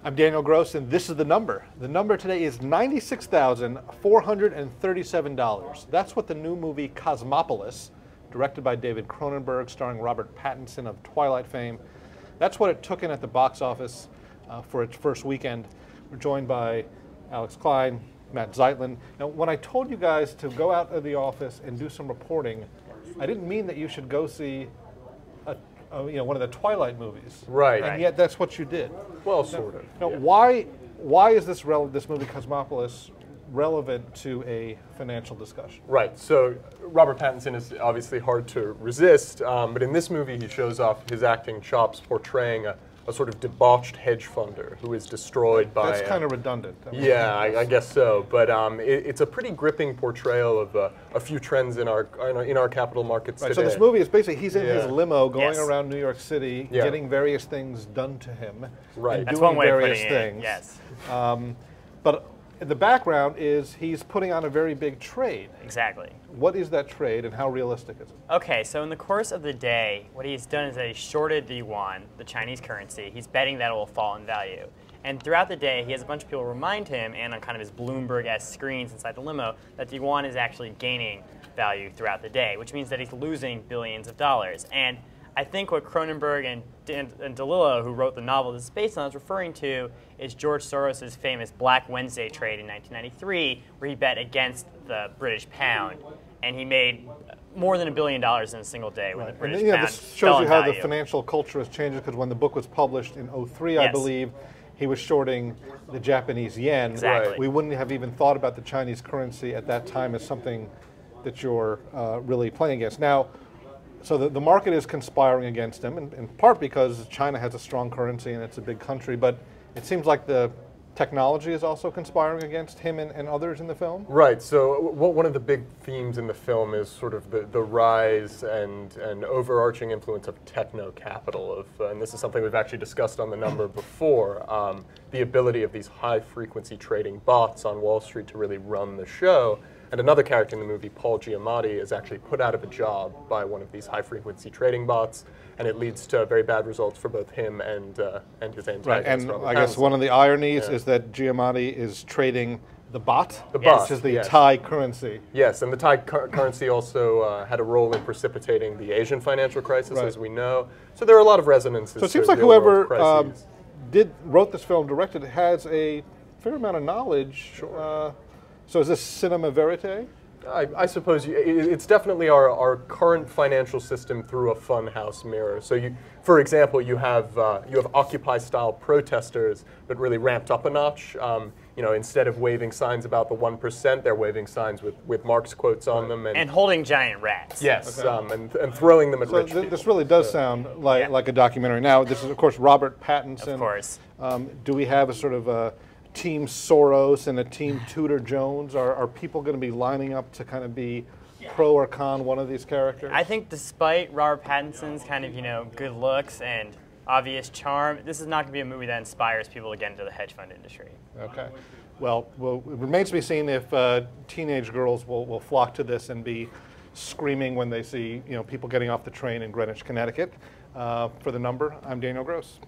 I'm Daniel Gross, and this is The Number. The number today is $96,437. That's what the new movie Cosmopolis, directed by David Cronenberg, starring Robert Pattinson of Twilight fame, that's what it took in at the box office for its first weekend. We're joined by Alex Klein, Matt Zeitlin. Now, when I told you guys to go out of the office and do some reporting, I didn't mean that you should go see one of the Twilight movies. Right. And yet that's what you did. Well, sort of. Now, yeah. why is this movie Cosmopolis relevant to a financial discussion? Right. So Robert Pattinson is obviously hard to resist, but in this movie he shows off his acting chops portraying a sort of debauched hedge funder who is destroyed by... That's kind of redundant. Yeah, I guess so. But it's a pretty gripping portrayal of a few trends in our capital markets today. So this movie is basically, he's in his limo going Yes. around New York City, getting various things done to him. Right. And That's doing one way various of putting things. it. Yes. But in the background is he's putting on a very big trade. Exactly. What is that trade and how realistic is it? Okay, so in the course of the day, what he's done is that he shorted the yuan, the Chinese currency. He's betting that it will fall in value. And throughout the day, he has a bunch of people remind him, and on kind of his Bloomberg-esque screens inside the limo, that the yuan is actually gaining value throughout the day, which means that he's losing billions of dollars. And I think what Cronenberg and DeLillo, who wrote the novel this is based on, is referring to is George Soros' famous Black Wednesday trade in 1993, where he bet against the British pound, and he made more than $1 billion in a single day when the British pound this fell shows in you how value. the financial culture has changed, because when the book was published in '03, I Yes. believe, he was shorting the Japanese yen. Exactly. We wouldn't have even thought about the Chinese currency at that time as something that you're really playing against. Now, so the market is conspiring against him, in part because China has a strong currency and it's a big country, but it seems like the technology is also conspiring against him and others in the film? Right. So one of the big themes in the film is sort of the rise and overarching influence of techno-capital. And this is something we've actually discussed on The Number before, the ability of these high-frequency trading bots on Wall Street to really run the show. And another character in the movie, Paul Giamatti, is actually put out of a job by one of these high-frequency trading bots, and it leads to very bad results for both him and his antagonist. Right, and Robert I guess Pattinson. one of the ironies is that Giamatti is trading the bot, bot, which is the yes. Thai currency. Yes, and the Thai currency also had a role in precipitating the Asian financial crisis, as we know. So there are a lot of resonances. So it seems to like real-world whoever crises. wrote this film, directed it, has a fair amount of knowledge. Sure. So is this cinema verite? I suppose it's definitely our current financial system through a funhouse mirror. So, for example, you have Occupy-style protesters, but really ramped up a notch. Instead of waving signs about the 1%, they're waving signs with Marx quotes on them and holding giant rats. Yes, Okay. and throwing them at rich people. This really does sound like a documentary. Now, this is, of course, Robert Pattinson. Of course. Do we have a sort of a Team Soros and a Team Tudor Jones? Are people going to be lining up to kind of be pro or con one of these characters? I think despite Robert Pattinson's kind of, good looks and obvious charm, this is not going to be a movie that inspires people to get into the hedge fund industry. Okay. Well, it remains to be seen if teenage girls will flock to this and be screaming when they see people getting off the train in Greenwich, Connecticut. For The Number, I'm Daniel Gross.